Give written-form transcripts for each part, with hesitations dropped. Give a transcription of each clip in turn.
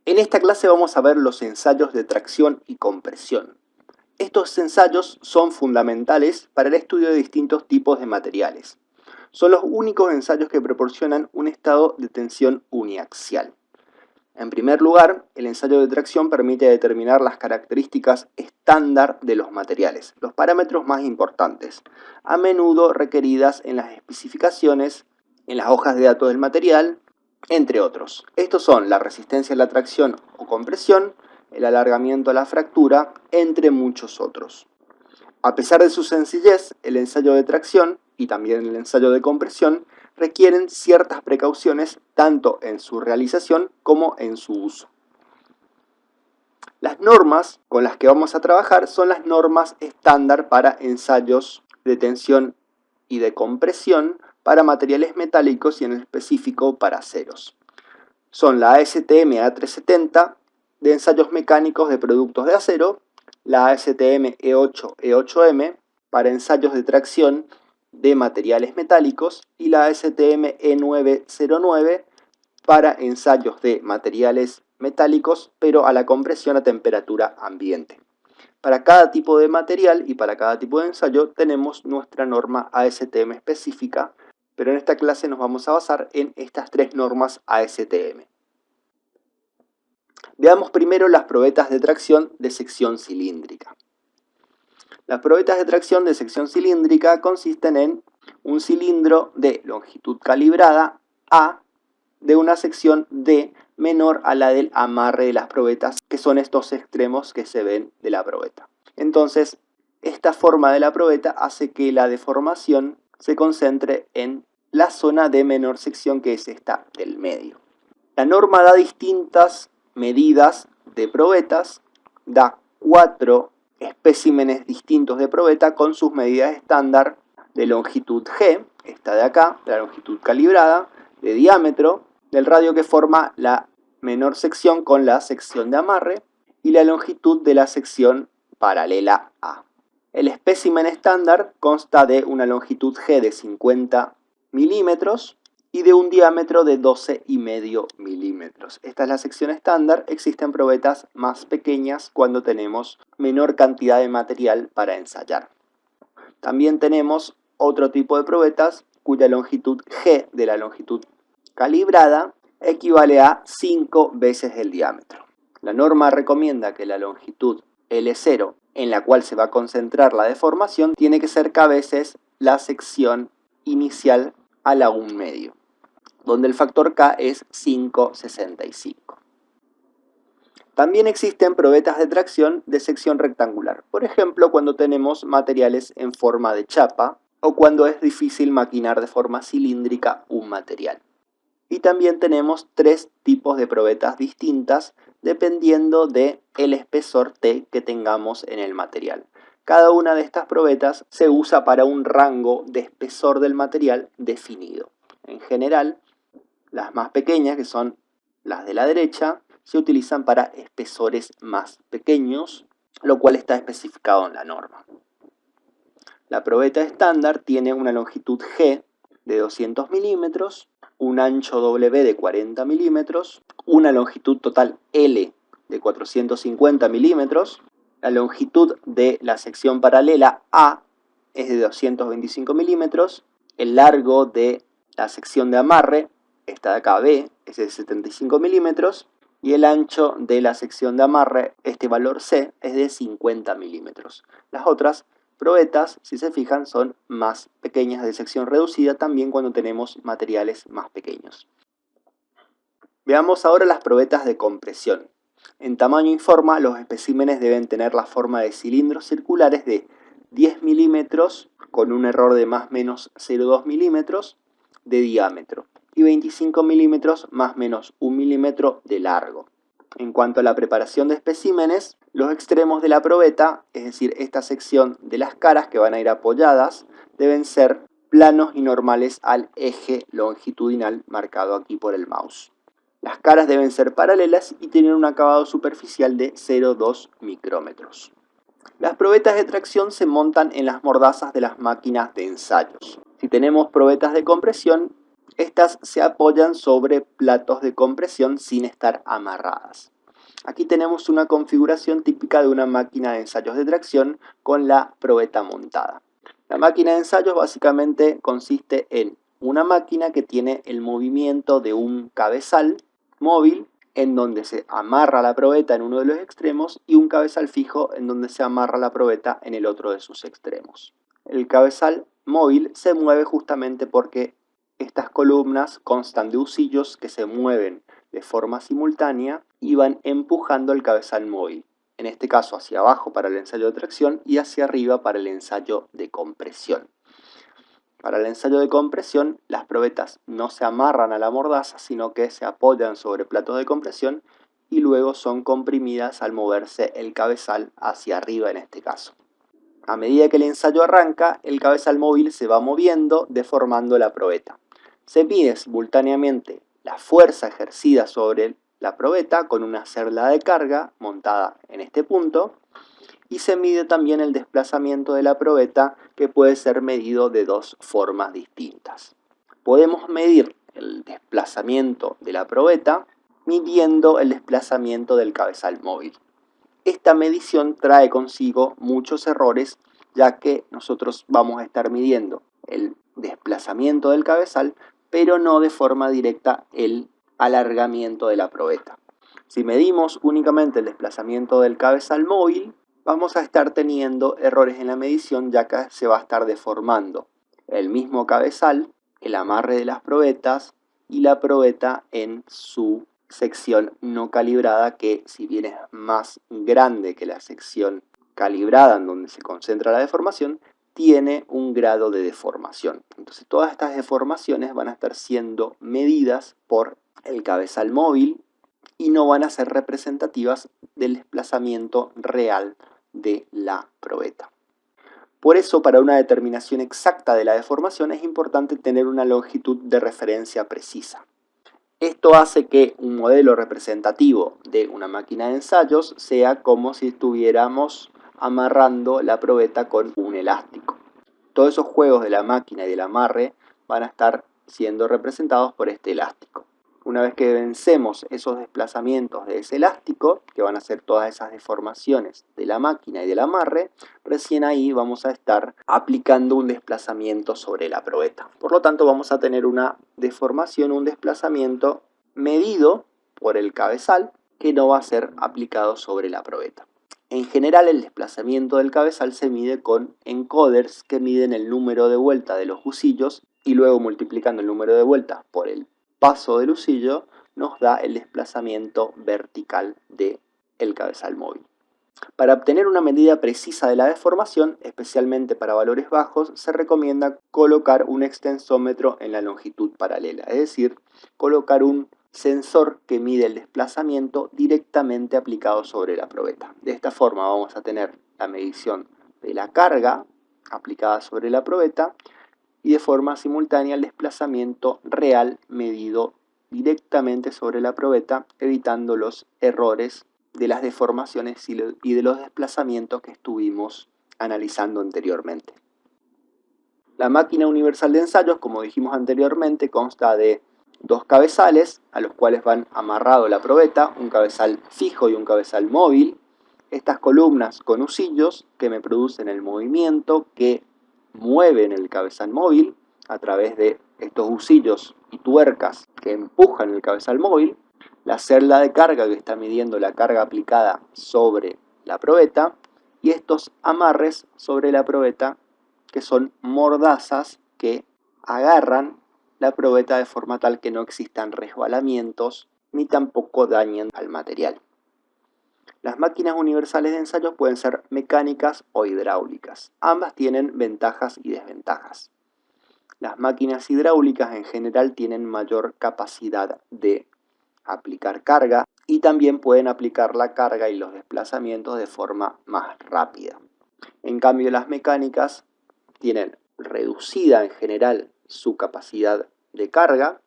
En esta clase vamos a ver los ensayos de tracción y compresión. Estos ensayos son fundamentales para el estudio de distintos tipos de materiales. Son los únicos ensayos que proporcionan un estado de tensión uniaxial. En primer lugar, el ensayo de tracción permite determinar las características estándar de los materiales, los parámetros más importantes, a menudo requeridas en las especificaciones, en las hojas de datos del material, entre otros. Estos son la resistencia a la tracción o compresión, el alargamiento a la fractura, entre muchos otros. A pesar de su sencillez, el ensayo de tracción y también el ensayo de compresión requieren ciertas precauciones tanto en su realización como en su uso. Las normas con las que vamos a trabajar son las normas estándar para ensayos de tensión y de compresión para materiales metálicos y en específico para aceros. Son la ASTM A370 de ensayos mecánicos de productos de acero, la ASTM E8-E8M para ensayos de tracción de materiales metálicos y la ASTM E909 para ensayos de materiales metálicos pero a la compresión a temperatura ambiente. Para cada tipo de material y para cada tipo de ensayo tenemos nuestra norma ASTM específica, pero en esta clase nos vamos a basar en estas tres normas ASTM. Veamos primero las probetas de tracción de sección cilíndrica. Las probetas de tracción de sección cilíndrica consisten en un cilindro de longitud calibrada A de una sección D menor a la del amarre de las probetas, que son estos extremos que se ven de la probeta. Entonces, esta forma de la probeta hace que la deformación se concentre en la zona de menor sección, que es esta del medio. La norma da distintas medidas de probetas, da 4 especímenes distintos de probeta con sus medidas estándar de longitud G, esta de acá, la longitud calibrada, de diámetro, del radio que forma la menor sección con la sección de amarre y la longitud de la sección paralela A. El espécimen estándar consta de una longitud G de 50 milímetros y de un diámetro de 12,5 milímetros. Esta es la sección estándar. Existen probetas más pequeñas cuando tenemos menor cantidad de material para ensayar. También tenemos otro tipo de probetas cuya longitud G de la longitud calibrada equivale a 5 veces el diámetro. La norma recomienda que la longitud L0, en la cual se va a concentrar la deformación, tiene que ser k veces la sección inicial a la 1 medio, donde el factor K es 5,65. También existen probetas de tracción de sección rectangular, por ejemplo cuando tenemos materiales en forma de chapa o cuando es difícil maquinar de forma cilíndrica un material. Y también tenemos 3 tipos de probetas distintas dependiendo del espesor T que tengamos en el material. Cada una de estas probetas se usa para un rango de espesor del material definido. En general, las más pequeñas, que son las de la derecha, se utilizan para espesores más pequeños, lo cual está especificado en la norma. La probeta estándar tiene una longitud G de 200 milímetros, un ancho W de 40 milímetros, una longitud total L de 450 milímetros, la longitud de la sección paralela A es de 225 milímetros, el largo de la sección de amarre, esta de acá B, es de 75 milímetros, y el ancho de la sección de amarre, este valor C, es de 50 milímetros. Las otras probetas, si se fijan, son más pequeñas, de sección reducida, también cuando tenemos materiales más pequeños. Veamos ahora las probetas de compresión. En tamaño y forma, los especímenes deben tener la forma de cilindros circulares de 10 milímetros con un error de más o menos 0,2 milímetros de diámetro y 25 milímetros más o menos 1 milímetro de largo. En cuanto a la preparación de especímenes, los extremos de la probeta, es decir, esta sección de las caras que van a ir apoyadas, deben ser planos y normales al eje longitudinal marcado aquí por el mouse. Las caras deben ser paralelas y tienen un acabado superficial de 0,2 micrómetros. Las probetas de tracción se montan en las mordazas de las máquinas de ensayos. Si tenemos probetas de compresión, estas se apoyan sobre platos de compresión sin estar amarradas. Aquí tenemos una configuración típica de una máquina de ensayos de tracción con la probeta montada. La máquina de ensayos básicamente consiste en una máquina que tiene el movimiento de un cabezal móvil en donde se amarra la probeta en uno de los extremos y un cabezal fijo en donde se amarra la probeta en el otro de sus extremos. El cabezal móvil se mueve justamente porque estas columnas constan de husillos que se mueven de forma simultánea y van empujando el cabezal móvil, en este caso hacia abajo para el ensayo de tracción y hacia arriba para el ensayo de compresión. Para el ensayo de compresión, las probetas no se amarran a la mordaza, sino que se apoyan sobre platos de compresión y luego son comprimidas al moverse el cabezal hacia arriba en este caso. A medida que el ensayo arranca, el cabezal móvil se va moviendo, deformando la probeta. Se mide simultáneamente la fuerza ejercida sobre la probeta con una celda de carga montada en este punto y se mide también el desplazamiento de la probeta, que puede ser medido de dos formas distintas. Podemos medir el desplazamiento de la probeta midiendo el desplazamiento del cabezal móvil. Esta medición trae consigo muchos errores, ya que nosotros vamos a estar midiendo el desplazamiento del cabezal, pero no de forma directa el alargamiento de la probeta. Si medimos únicamente el desplazamiento del cabezal móvil, vamos a estar teniendo errores en la medición, ya que se va a estar deformando el mismo cabezal, el amarre de las probetas y la probeta en su sección no calibrada, que si bien es más grande que la sección calibrada en donde se concentra la deformación, tiene un grado de deformación. Entonces todas estas deformaciones van a estar siendo medidas por el cabezal móvil y no van a ser representativas del desplazamiento real de la probeta. Por eso, para una determinación exacta de la deformación es importante tener una longitud de referencia precisa. Esto hace que un modelo representativo de una máquina de ensayos sea como si estuviéramos amarrando la probeta con un elástico. Todos esos juegos de la máquina y del amarre van a estar siendo representados por este elástico. Una vez que vencemos esos desplazamientos de ese elástico, que van a ser todas esas deformaciones de la máquina y del amarre, recién ahí vamos a estar aplicando un desplazamiento sobre la probeta. Por lo tanto, vamos a tener una deformación, un desplazamiento medido por el cabezal, que no va a ser aplicado sobre la probeta. En general, el desplazamiento del cabezal se mide con encoders que miden el número de vuelta de los husillos y luego multiplicando el número de vueltas por el paso del husillo nos da el desplazamiento vertical del cabezal móvil. Para obtener una medida precisa de la deformación, especialmente para valores bajos, se recomienda colocar un extensómetro en la longitud paralela, es decir, colocar un sensor que mide el desplazamiento directamente aplicado sobre la probeta. De esta forma vamos a tener la medición de la carga aplicada sobre la probeta y de forma simultánea el desplazamiento real medido directamente sobre la probeta, evitando los errores de las deformaciones y de los desplazamientos que estuvimos analizando anteriormente. La máquina universal de ensayos, como dijimos anteriormente, consta de dos cabezales a los cuales van amarrado la probeta, un cabezal fijo y un cabezal móvil. Estas columnas con husillos que me producen el movimiento que mueven el cabezal móvil a través de estos husillos y tuercas que empujan el cabezal móvil, la celda de carga que está midiendo la carga aplicada sobre la probeta y estos amarres sobre la probeta que son mordazas que agarran la probeta de forma tal que no existan resbalamientos ni tampoco dañen al material. Las máquinas universales de ensayos pueden ser mecánicas o hidráulicas. Ambas tienen ventajas y desventajas. Las máquinas hidráulicas en general tienen mayor capacidad de aplicar carga y también pueden aplicar la carga y los desplazamientos de forma más rápida. En cambio, las mecánicas tienen reducida en general su capacidad de carga,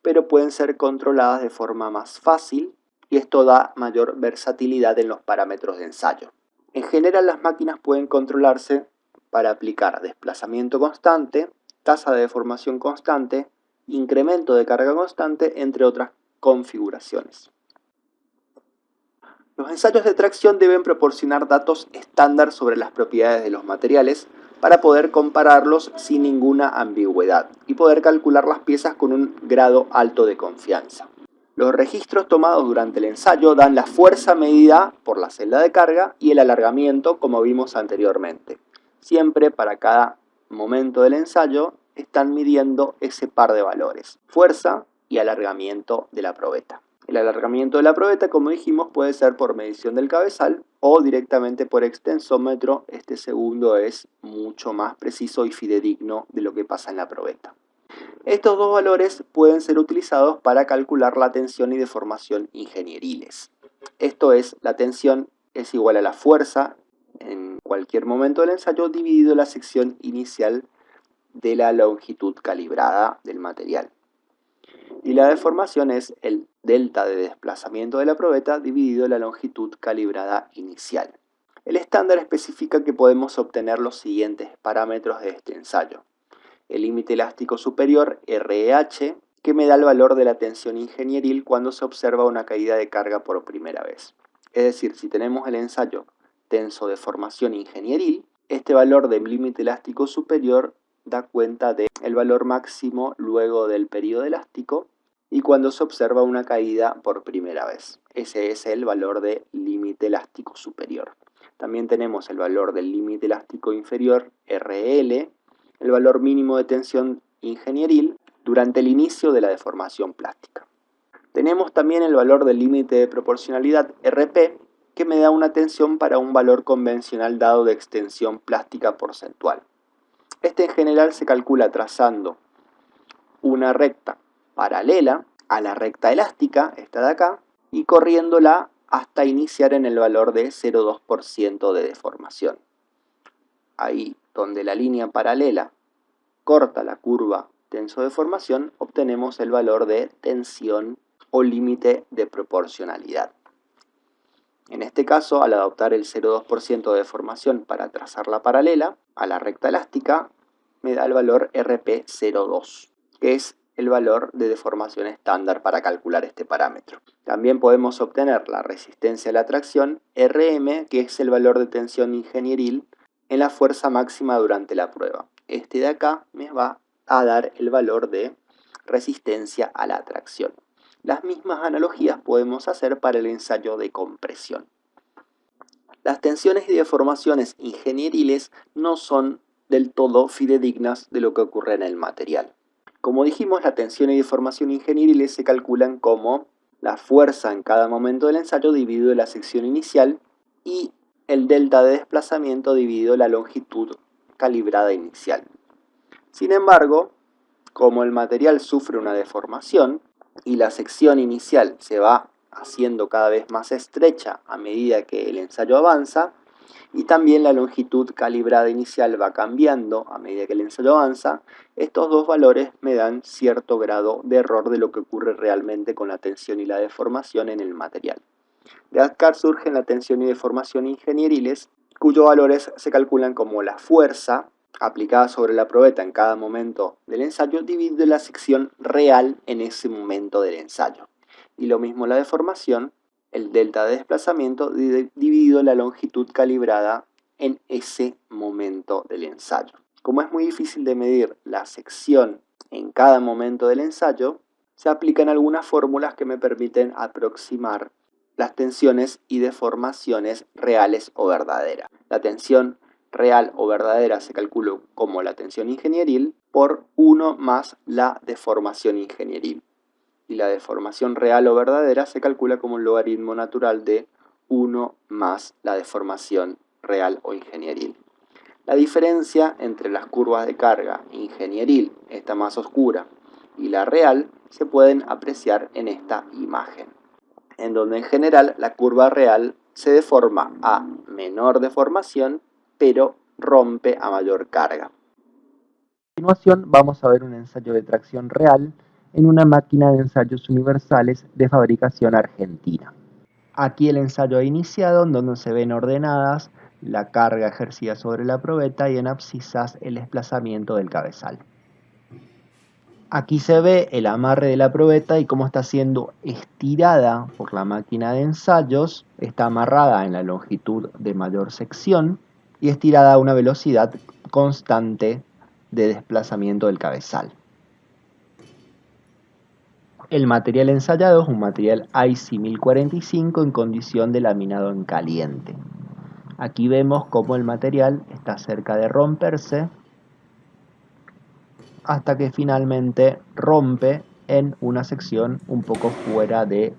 pero pueden ser controladas de forma más fácil y esto da mayor versatilidad en los parámetros de ensayo. En general, las máquinas pueden controlarse para aplicar desplazamiento constante, tasa de deformación constante, incremento de carga constante, entre otras configuraciones. Los ensayos de tracción deben proporcionar datos estándar sobre las propiedades de los materiales para poder compararlos sin ninguna ambigüedad y poder calcular las piezas con un grado alto de confianza. Los registros tomados durante el ensayo dan la fuerza medida por la celda de carga y el alargamiento, como vimos anteriormente. Siempre para cada momento del ensayo están midiendo ese par de valores, fuerza y alargamiento de la probeta. El alargamiento de la probeta, como dijimos, puede ser por medición del cabezal o directamente por extensómetro. Este segundo es mucho más preciso y fidedigno de lo que pasa en la probeta. Estos dos valores pueden ser utilizados para calcular la tensión y deformación ingenieriles. Esto es, la tensión es igual a la fuerza en cualquier momento del ensayo dividido la sección inicial de la longitud calibrada del material. Y la deformación es el delta de desplazamiento de la probeta dividido la longitud calibrada inicial. El estándar especifica que podemos obtener los siguientes parámetros de este ensayo. El límite elástico superior, REH, que me da el valor de la tensión ingenieril cuando se observa una caída de carga por primera vez. Es decir, si tenemos el ensayo tenso de formación ingenieril, este valor del límite elástico superior da cuenta del valor máximo luego del periodo elástico y cuando se observa una caída por primera vez. Ese es el valor del límite elástico superior. También tenemos el valor del límite elástico inferior, RL, el valor mínimo de tensión ingenieril durante el inicio de la deformación plástica. Tenemos también el valor del límite de proporcionalidad, RP, que me da una tensión para un valor convencional dado de extensión plástica porcentual. Este en general se calcula trazando una recta paralela a la recta elástica, esta de acá, y corriéndola hasta iniciar en el valor de 0,2% de deformación. Ahí donde la línea paralela corta la curva tenso-deformación, obtenemos el valor de tensión o límite de proporcionalidad. En este caso, al adoptar el 0,2% de deformación para trazar la paralela a la recta elástica, me da el valor RP02, que es el valor de deformación estándar para calcular este parámetro. También podemos obtener la resistencia a la tracción, RM, que es el valor de tensión ingenieril en la fuerza máxima durante la prueba. Este de acá me va a dar el valor de resistencia a la tracción. Las mismas analogías podemos hacer para el ensayo de compresión. Las tensiones y deformaciones ingenieriles no son del todo fidedignas de lo que ocurre en el material. Como dijimos, la tensión y deformación ingenieriles se calculan como la fuerza en cada momento del ensayo dividido la sección inicial y el delta de desplazamiento dividido la longitud calibrada inicial. Sin embargo, como el material sufre una deformación y la sección inicial se va haciendo cada vez más estrecha a medida que el ensayo avanza, y también la longitud calibrada inicial va cambiando a medida que el ensayo avanza, estos dos valores me dan cierto grado de error de lo que ocurre realmente con la tensión y la deformación en el material. De acá surgen la tensión y deformación ingenieriles, cuyos valores se calculan como la fuerza aplicada sobre la probeta en cada momento del ensayo dividido la sección real en ese momento del ensayo. Y lo mismo la deformación, el delta de desplazamiento dividido la longitud calibrada en ese momento del ensayo. Como es muy difícil de medir la sección en cada momento del ensayo, se aplican algunas fórmulas que me permiten aproximar las tensiones y deformaciones reales o verdaderas. La tensión real o verdadera se calcula como la tensión ingenieril por 1 más la deformación ingenieril. Y la deformación real o verdadera se calcula como un logaritmo natural de 1 más la deformación real o ingenieril. La diferencia entre las curvas de carga ingenieril, esta más oscura, y la real se pueden apreciar en esta imagen, en donde en general la curva real se deforma a menor deformación, pero rompe a mayor carga. A continuación vamos a ver un ensayo de tracción real en una máquina de ensayos universales de fabricación argentina. Aquí el ensayo ha iniciado, en donde se ven ordenadas la carga ejercida sobre la probeta y en abscisas el desplazamiento del cabezal. Aquí se ve el amarre de la probeta y cómo está siendo estirada por la máquina de ensayos. Está amarrada en la longitud de mayor sección y estirada a una velocidad constante de desplazamiento del cabezal. El material ensayado es un material IC 1045 en condición de laminado en caliente. Aquí vemos cómo el material está cerca de romperse hasta que finalmente rompe en una sección un poco fuera del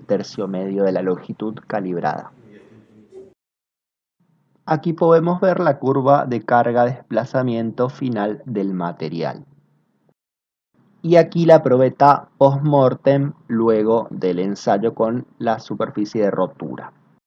tercio medio de la longitud calibrada. Aquí podemos ver la curva de carga-desplazamiento final del material. Y aquí la probeta post-mortem luego del ensayo con la superficie de rotura.